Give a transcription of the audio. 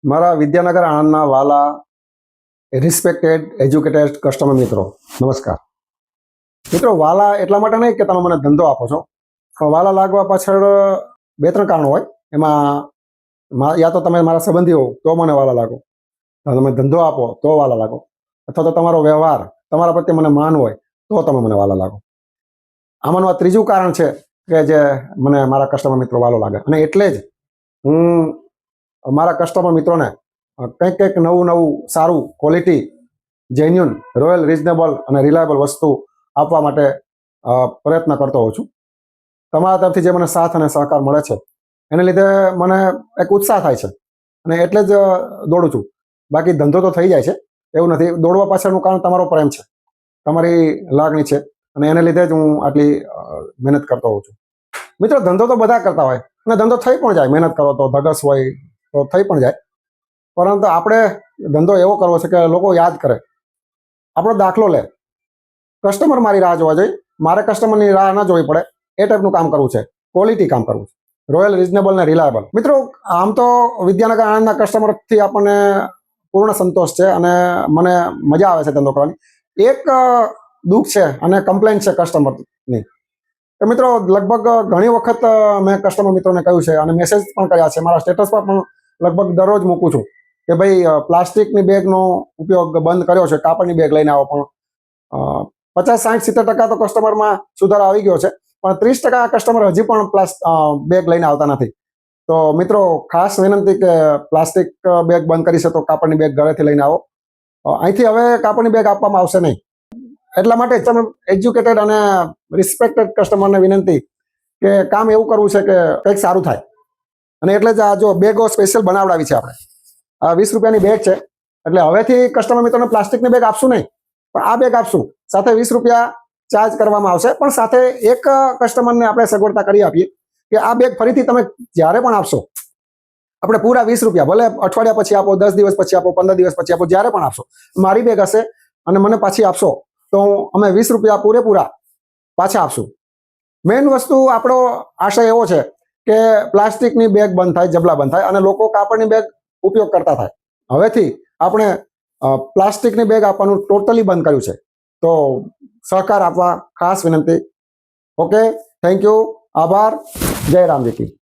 મારા વિદ્યાનગર આણંદના વાલા respected educated customer મિત્રો, નમસ્કાર. મિત્રો, વાલા એટલા માટે નહીં કે તમે મને ધંધો આપો છો, પણ વાલા લાગવા પાછળ બે ત્રણ કારણો હોય. એમાં યા તો તમે મારા સંબંધી હો તો મને વાલા લાગો, તમે ધંધો આપો તો વાલા લાગો, અથવા તો તમારો વ્યવહાર, તમારા પ્રત્યે મને માન હોય તો તમે મને વાલા લાગો. આમાંનું આ ત્રીજું કારણ છે કે જે મને મારા કસ્ટમર મિત્રો વાલો લાગે. અને એટલે જ હું મારા કસ્ટમર મિત્રોને કંઈક નવું સારું ક્વોલિટી, જેન્યુન, રોયલ, રિઝનેબલ અને રિલાયબલ વસ્તુ આપવા માટે પ્રયત્ન કરતો હોઉં છું. તમારા તરફથી જે મને સાથ અને સહકાર મળે છે એને લીધે મને એક ઉત્સાહ થાય છે અને એટલે જ દોડું છું. બાકી ધંધો તો થઈ જાય છે એવું નથી. દોડવા પાછળનું કારણ તમારો પ્રેમ છે, તમારી લાગણી છે, અને એને લીધે જ હું આટલી મહેનત કરતો હોઉં છું. મિત્રો, ધંધો તો બધા કરતા હોય અને ધંધો થઈ પણ જાય. મહેનત કરો તો, ધગસ હોય તો થઈ પણ જાય. પરંતુ આપણે ધંધો એવો કરવો છે કે લોકો યાદ કરે, આપણો દાખલો લે. કસ્ટમર મારી રાહ જોવા જોઈએ, મારે કસ્ટમરની રાહ ના જોવી પડે, એ ટાઈપનું કામ કરવું છે. ક્વોલિટી કામ કરવું છે, રોયલ, રિઝનેબલ ને રિલાયબલ. મિત્રો, આમ તો વિદ્યાનગર આણંદના કસ્ટમરથી આપણને પૂર્ણ સંતોષ છે અને મને મજા આવે છે ધંધો કરવાની. એક દુઃખ છે અને કમ્પ્લેન છે કસ્ટમરની. તો મિત્રો, લગભગ ઘણી વખત મેં કસ્ટમર મિત્રોને કહ્યું છે અને મેસેજ પણ કર્યા છે, મારા સ્ટેટસ પર પણ લગભગ દરરોજ મૂકું છું કે ભાઈ, પ્લાસ્ટિકની બેગનો ઉપયોગ બંધ કર્યો છે, કાપડની બેગ લઈને આવો. પણ 50, 60, 70% તો કસ્ટમરમાં સુધારો આવી ગયો છે, પણ 30% કસ્ટમર હજી પણ બેગ લઈને આવતા નથી. તો મિત્રો, ખાસ વિનંતી કે પ્લાસ્ટિક બેગ બંધ કરી છે તો કાપડની બેગ ઘરેથી લઈને આવો. અહીંથી હવે કાપડની બેગ આપવામાં આવશે નહીં. એટલા માટે એજ્યુકેટેડ અને રિસ્પેક્ટેડ કસ્ટમરને વિનંતી કે કામ એવું કરવું છે કે કંઈક સારું થાય. અને એટલે જ આ જો બેગો સ્પેશિયલ બનાવડાવી છે આપણે. આ 20 રૂપિયાની બેગ છે, એટલે હવેથી કસ્ટમર મિત્રોને પ્લાસ્ટિકની બેગ આપશું નહીં, પણ આ બેગ આપશું. સાથે 20 રૂપિયા ચાર્જ કરવામાં આવશે, પણ સાથે એક કસ્ટમરને આપણે સગવડતા કરી આપીએ કે આ બેગ ફરીથી તમે જ્યારે પણ આપશો, આપણે પૂરા 20 રૂપિયા, ભલે અઠવાડિયા પછી આપો, 10 દિવસ પછી આપો, 15 દિવસ પછી આપો, જ્યારે પણ આપશો, મારી બેગ હશે અને મને પાછી આપશો તો અમે 20 રૂપિયા પૂરેપૂરા પાછા આપશું. મેઇન વસ્તુ, આપણો આશય એવો છે કે પ્લાસ્ટિકની બેગ બંધ થાય, જબલા બંધ થાય અને લોકો કાપડની બેગ ઉપયોગ કરતા થાય. હવેથી આપણે પ્લાસ્ટિકની બેગ આપવાનું ટોટલી બંધ કર્યું છે. તો સહકાર આપવા ખાસ વિનંતી. ઓકે, થેન્ક યુ, આભાર, જય રામજી કી.